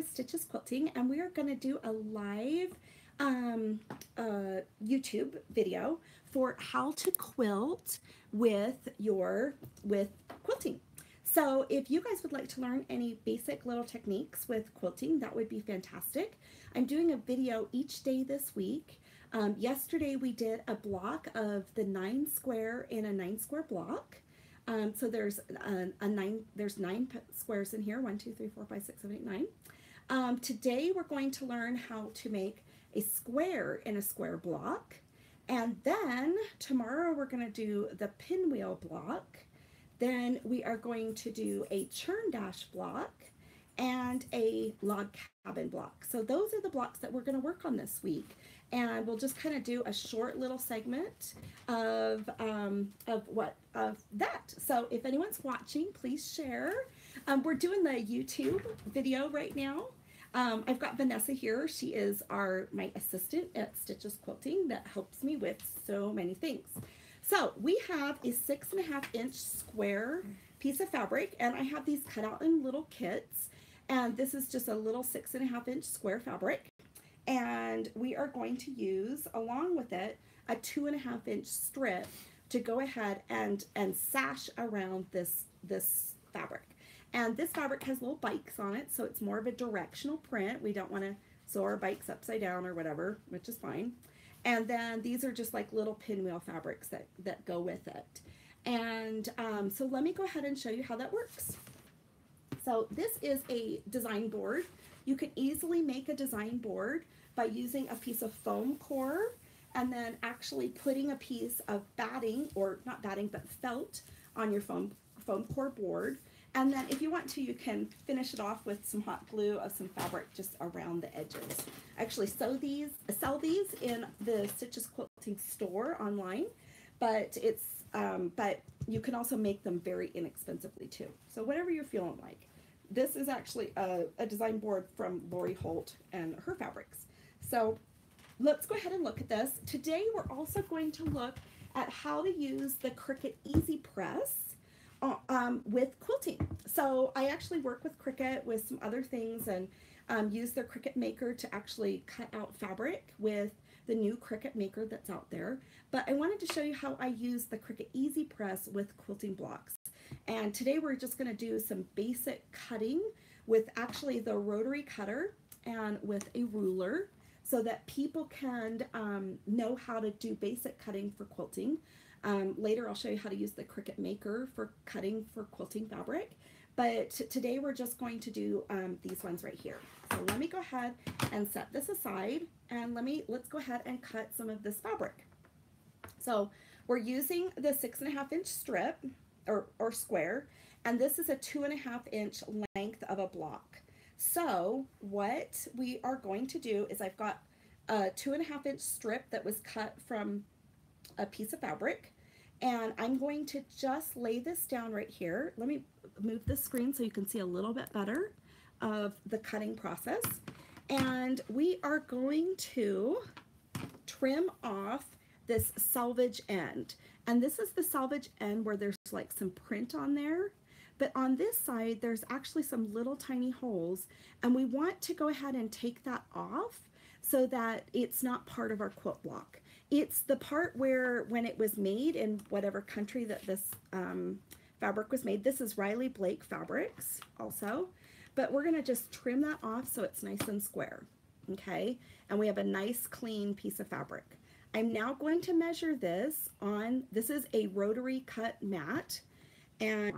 is Stitches Quilting, and we are going to do a live YouTube video for how to quilt with quilting. So if you guys would like to learn any basic little techniques with quilting, that would be fantastic. I'm doing a video each day this week. Yesterday we did a block of the 9 square in a 9 square block. So there's there's 9 squares in here, 1, 2, 3, 4, 5, 6, 7, 8, 9. Today we're going to learn how to make a square in a square block, and then tomorrow we're going to do the pinwheel block. Then we are going to do a churn dash block and a log cabin block. So those are the blocks that we're going to work on this week, and we'll just kind of do a short little segment of that. So if anyone's watching, please share. We're doing the YouTube video right now. I've got Vanessa here. She is my assistant at Stitches Quilting that helps me with so many things. So we have a 6.5-inch square piece of fabric, and I have these cut out in little kits, and this is just a little 6.5-inch square fabric, and we are going to use, along with it, a 2.5-inch strip to go ahead and sash around this fabric. And this fabric has little bikes on it, so it's more of a directional print. We don't want to sew our bikes upside down or whatever, which is fine. And then these are just like little pinwheel fabrics that go with it. And so let me go ahead and show you how that works. So this is a design board. You can easily make a design board by using a piece of foam core and then actually putting a piece of batting, or not batting, but felt on your foam core board. And then if you want to, you can finish it off with some hot glue of some fabric just around the edges. I actually sell these in the Stitches Quilting store online, but but you can also make them very inexpensively too. So whatever you're feeling like. This is actually a design board from Lori Holt and her fabrics. So let's go ahead and look at this. Today we're also going to look at how to use the Cricut EasyPress with quilting. So I actually work with Cricut with some other things, and use their Cricut Maker to actually cut out fabric with the new Cricut Maker that's out there. But I wanted to show you how I use the Cricut EasyPress with quilting blocks. And today we're just going to do some basic cutting with actually the rotary cutter and with a ruler, so that people can know how to do basic cutting for quilting. Later I'll show you how to use the Cricut Maker for cutting for quilting fabric, but today we're just going to do these ones right here. So let me go ahead and set this aside, and let's go ahead and cut some of this fabric. So we're using the 6.5-inch strip or square, and this is a 2.5-inch length of a block. So what we are going to do is, I've got a 2.5-inch strip that was cut from a piece of fabric, and I'm going to just lay this down right here. Let me move the screen so you can see a little bit better of the cutting process. And we are going to trim off this selvage end. And this is the selvage end where there's like some print on there. But on this side, there's actually some little tiny holes, and we want to go ahead and take that off so that it's not part of our quilt block. It's the part where, when it was made in whatever country that this fabric was made, this is Riley Blake Fabrics also, but we're going to just trim that off so it's nice and square, okay? And we have a nice clean piece of fabric. I'm now going to measure this is a rotary cut mat, and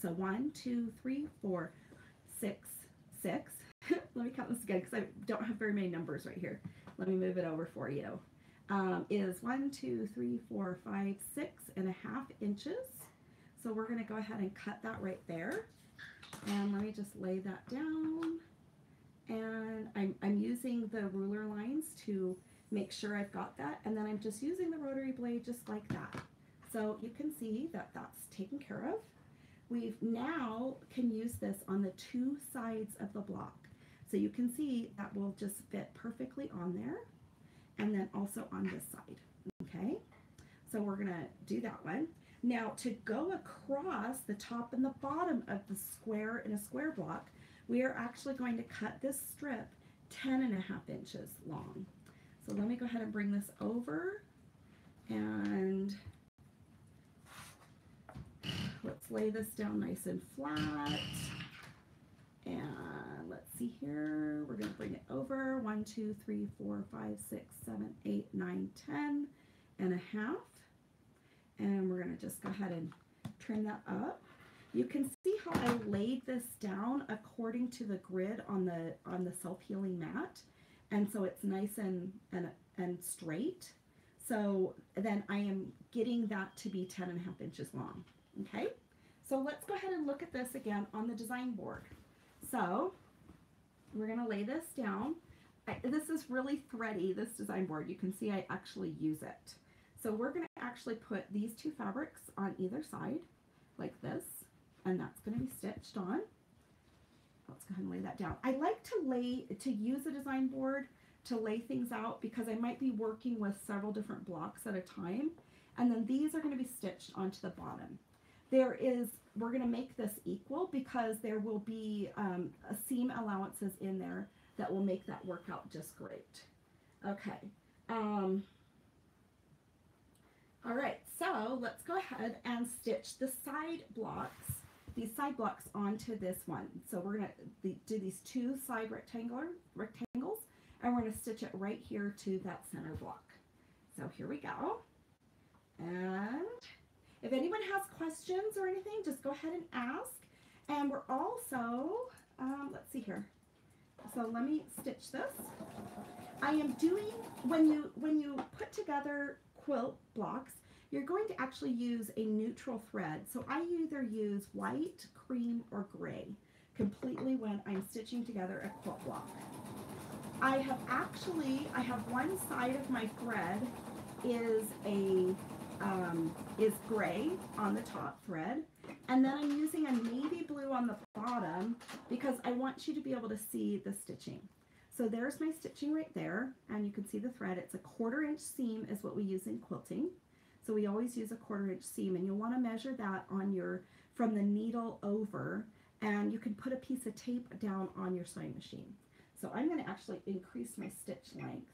so 1, 2, 3, 4, 6, 6. Let me count this again because I don't have very many numbers right here. Let me move it over for you. Is 1, 2, 3, 4, 5, 6.5 inches. So we're going to go ahead and cut that right there. And let me just lay that down. And I'm using the ruler lines to make sure I've got that. And then I'm just using the rotary blade just like that. So you can see that that's taken care of. We now can use this on the 2 sides of the block. So you can see that will just fit perfectly on there, and then also on this side, okay? So we're gonna do that one. Now to go across the top and the bottom of the square in a square block, we are actually going to cut this strip 10.5 inches long. So let me go ahead and bring this over, and let's lay this down nice and flat. And let's see here, we're going to bring it over 1, 2, 3, 4, 5, 6, 7, 8, 9, 10.5. And we're going to just go ahead and trim that up. You can see how I laid this down according to the grid on the self-healing mat, and so it's nice and straight. So then I am getting that to be 10.5 inches long. Okay, so let's go ahead and look at this again on the design board. So we're going to lay this down. This is really thready, this design board. You can see I actually use it. So we're going to actually put these two fabrics on either side like this, and that's going to be stitched on. Let's go ahead and lay that down. I like to use a design board to lay things out because I might be working with several different blocks at a time, and then these are going to be stitched onto the bottom. We're going to make this equal because there will be seam allowances in there that will make that work out just great. Okay. All right, so let's go ahead and stitch the side blocks, these side blocks onto this one. So we're going to do these two side rectangles, and we're going to stitch it right here to that center block. So here we go. And if anyone has questions or anything, just go ahead and ask. And we're also, let's see here. So let me stitch this. I am doing, when you put together quilt blocks, you're going to actually use a neutral thread. So I either use white, cream, or gray completely when I'm stitching together a quilt block. I have one side of my thread is gray on the top thread, and then I'm using a navy blue on the bottom because I want you to be able to see the stitching. So there's my stitching right there, and you can see the thread. It's a 1/4 inch seam is what we use in quilting. So we always use a 1/4 inch seam, and you'll want to measure that on from the needle over, and you can put a piece of tape down on your sewing machine. So I'm going to actually increase my stitch length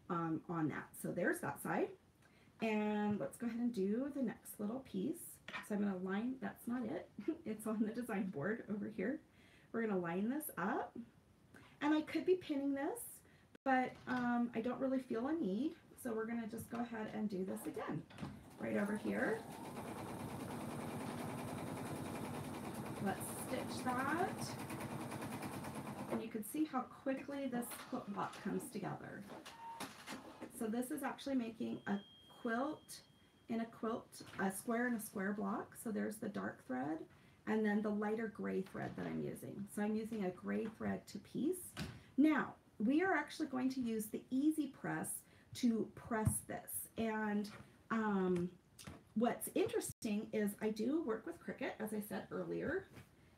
on that. So there's that side. And let's go ahead and do the next little piece. So I'm going to line, that's not it. It's on the design board over here. We're going to line this up. And I could be pinning this, but I don't really feel a need. So we're going to just go ahead and do this again. Right over here. Let's stitch that. And you can see how quickly this quilt block comes together. So this is actually making a quilt in a quilt, a square in a square block. So there's the dark thread and then the lighter gray thread that I'm using. So I'm using a gray thread to piece. Now we are actually going to use the EasyPress to press this. And what's interesting is I do work with Cricut, as I said earlier,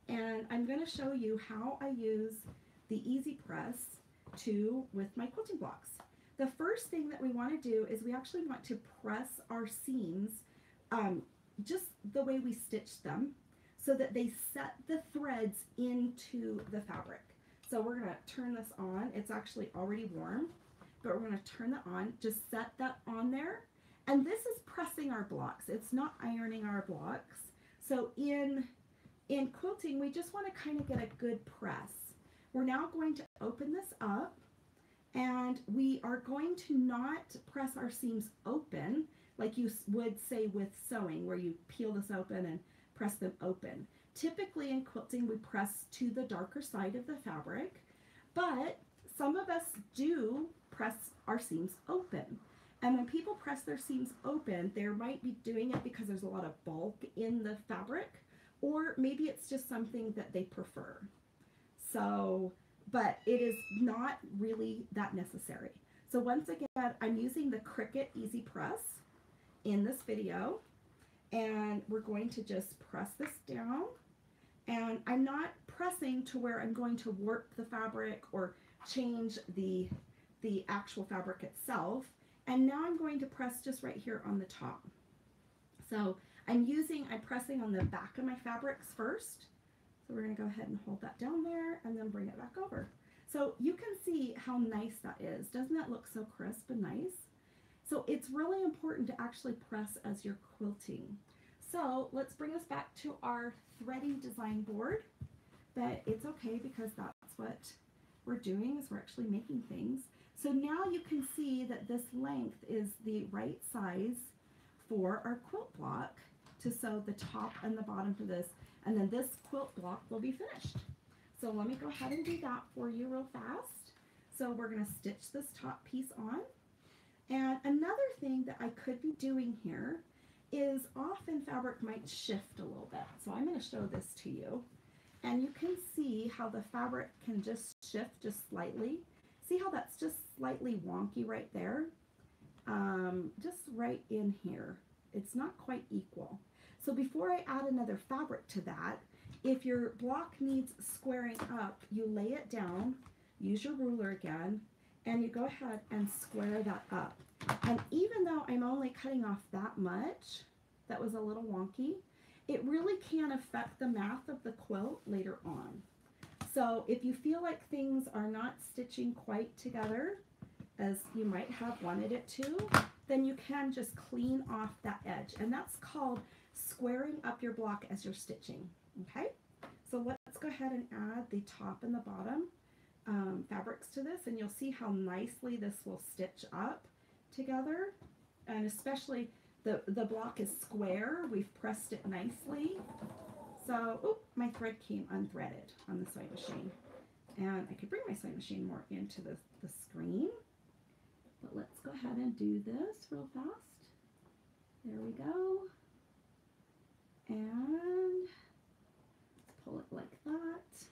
and I'm going to show you how I use the EasyPress with my quilting blocks. The first thing that we want to do is we actually want to press our seams just the way we stitched them so that they set the threads into the fabric. So we're going to turn this on. It's actually already warm, but we're going to turn that on, just set that on there. And this is pressing our blocks. It's not ironing our blocks. So in quilting, we just want to kind of get a good press. We're now going to open this up, and we are going to not press our seams open like you would say with sewing, where you peel this open and press them open. Typically in quilting, we press to the darker side of the fabric, but some of us do press our seams open. And when people press their seams open, they might be doing it because there's a lot of bulk in the fabric, or maybe it's just something that they prefer. So, but it is not really that necessary. So once again, I'm using the Cricut EasyPress in this video, and we're going to just press this down. And I'm not pressing to where I'm going to warp the fabric or change the actual fabric itself. And now I'm going to press just right here on the top. So I'm pressing on the back of my fabrics first. So we're going to go ahead and hold that down there and then bring it back over. So you can see how nice that is. Doesn't that look so crisp and nice? So it's really important to actually press as you're quilting. So let's bring us back to our threading design board. But it's okay because that's what we're doing, is we're actually making things. So now you can see that this length is the right size for our quilt block to sew the top and the bottom for this. And then this quilt block will be finished. So let me go ahead and do that for you real fast. So we're going to stitch this top piece on. And another thing that I could be doing here is often fabric might shift a little bit. So I'm going to show this to you. And you can see how the fabric can just shift just slightly. See how that's just slightly wonky right there? Just right in here. It's not quite equal. So before I add another fabric to that, if your block needs squaring up, you lay it down, use your ruler again, and you go ahead and square that up. And even though I'm only cutting off that much, that was a little wonky, it really can affect the math of the quilt later on. So if you feel like things are not stitching quite together as you might have wanted it to, then you can just clean off that edge. And that's called squaring up your block as you're stitching. Okay, so let's go ahead and add the top and the bottom fabrics to this, and you'll see how nicely this will stitch up together. And especially the block is square, we've pressed it nicely. So, oop, my thread came unthreaded on the sewing machine. And I could bring my sewing machine more into the screen. But let's go ahead and do this real fast. There we go. And pull it like that.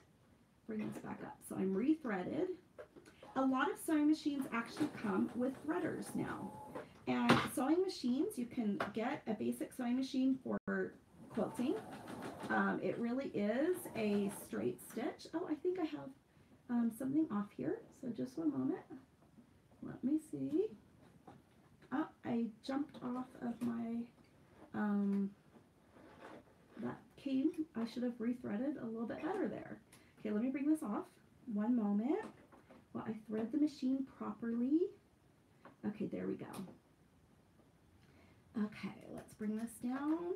Bring this back up. So I'm rethreaded. A lot of sewing machines actually come with threaders now. And sewing machines, you can get a basic sewing machine for quilting. It really is a straight stitch. Oh, I think I have something off here. So just one moment. Let me see. Oh, I jumped off of my, that came, I should have rethreaded a little bit better there. Okay, let me bring this off. One moment while I thread the machine properly. Okay, there we go. Okay, let's bring this down.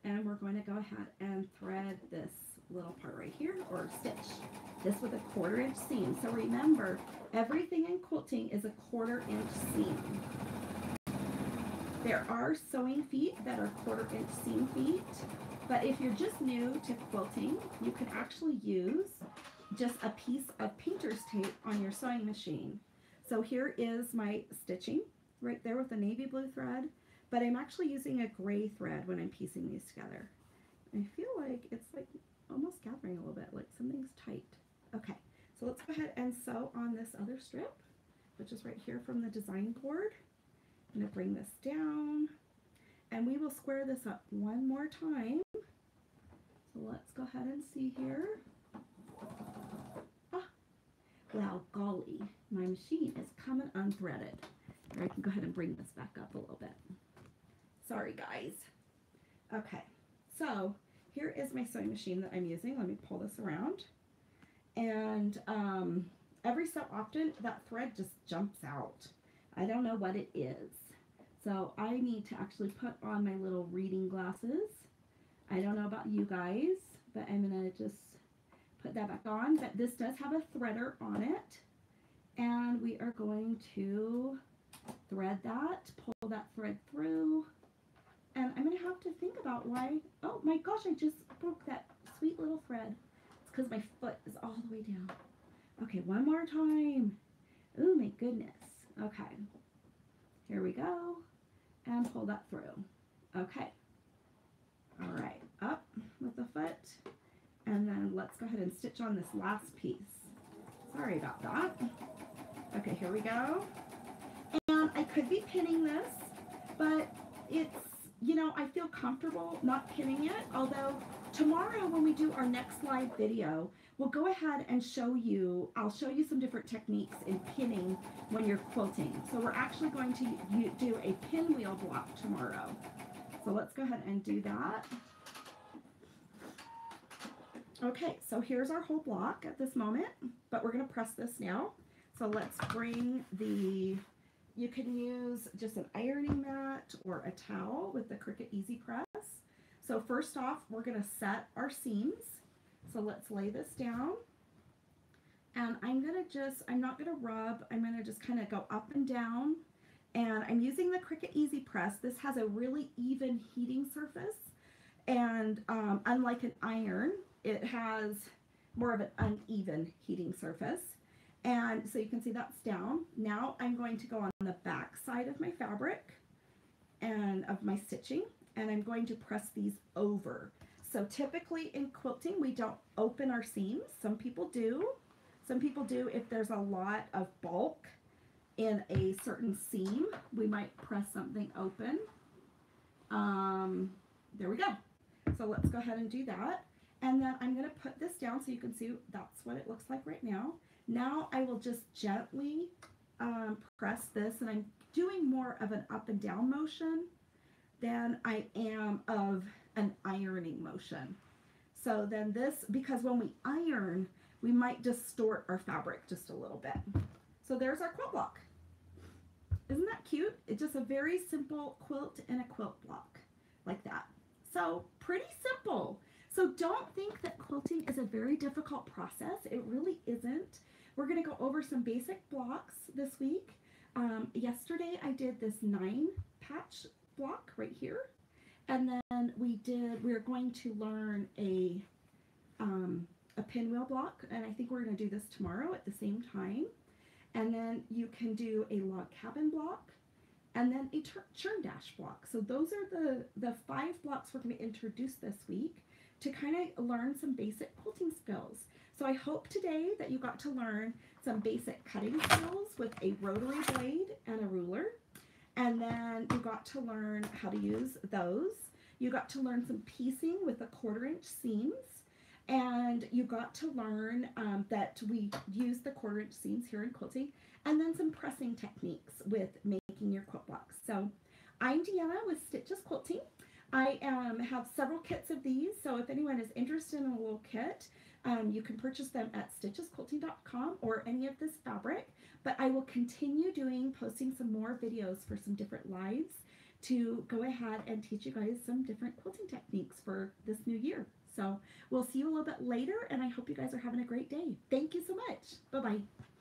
And we're going to go ahead and thread this little part right here, or stitch this with a 1/4 inch seam. So remember, everything in quilting is a 1/4 inch seam. There are sewing feet that are 1/4 inch seam feet, but if you're just new to quilting, you can actually use just a piece of painter's tape on your sewing machine. So here is my stitching right there with the navy blue thread, but I'm actually using a gray thread when I'm piecing these together. I feel like it's like almost gathering a little bit, like something's tight. Okay, so let's go ahead and sew on this other strip, which is right here from the design board. I'm going to bring this down, and we will square this up one more time. So let's go ahead and see here. Ah, well, golly, my machine is coming unthreaded. Or I can go ahead and bring this back up a little bit. Sorry, guys. Okay, so here is my sewing machine that I'm using. Let me pull this around. And every so often, that thread just jumps out. I don't know what it is. So I need to actually put on my little reading glasses. I don't know about you guys, but I'm going to just put that back on. But this does have a threader on it. And we are going to thread that, pull that thread through. And I'm going to have to think about why. Oh my gosh, I just broke that sweet little thread. It's because my foot is all the way down. Okay, one more time. Oh my goodness. Okay. Here we go. And pull that through. Okay. All right. Up with the foot. And then let's go ahead and stitch on this last piece. Sorry about that. Okay, here we go. And I could be pinning this, but it's, you know, I feel comfortable not pinning it, although tomorrow when we do our next live video, we'll go ahead and show you, I'll show you some different techniques in pinning when you're quilting. So we're actually going to do a pinwheel block tomorrow. So let's go ahead and do that. Okay, so here's our whole block at this moment, but we're going to press this now. So let's bring the, you can use just an ironing mat or a towel with the Cricut EasyPress. So first off, we're going to set our seams. So let's lay this down. And I'm not going to rub, I'm going to just kind of go up and down. And I'm using the Cricut EasyPress. This has a really even heating surface. And unlike an iron, it has more of an uneven heating surface. And so you can see that's down. Now I'm going to go on the back side of my fabric and of my stitching, and I'm going to press these over. So typically in quilting, we don't open our seams. Some people do. Some people do if there's a lot of bulk in a certain seam. We might press something open. There we go. So let's go ahead and do that. And then I'm going to put this down so you can see that's what it looks like right now. Now I will just gently press this, and I'm doing more of an up and down motion than I am of an ironing motion. So then this, because when we iron, we might distort our fabric just a little bit. So there's our quilt block. Isn't that cute? It's just a very simple quilt and a quilt block like that. So pretty simple. So don't think that quilting is a very difficult process. It really isn't. We're going to go over some basic blocks this week. Yesterday I did this 9-patch block right here. And then we're going to learn a pinwheel block, and I think we're going to do this tomorrow at the same time. And then you can do a log cabin block, and then a churn dash block. So those are the 5 blocks we're going to introduce this week to kind of learn some basic quilting skills. So I hope today that you got to learn some basic cutting skills with a rotary blade and a ruler. And then you got to learn how to use those. You got to learn some piecing with the 1/4-inch seams. And you got to learn that we use the 1/4-inch seams here in quilting. And then some pressing techniques with making your quilt blocks. So I'm Deanna with Stitches Quilting. I have several kits of these. So if anyone is interested in a little kit, you can purchase them at stitchesquilting.com or any of this fabric. But I will continue posting some more videos for some different lives to go ahead and teach you guys some different quilting techniques for this new year. So we'll see you a little bit later, and I hope you guys are having a great day. Thank you so much. Bye-bye.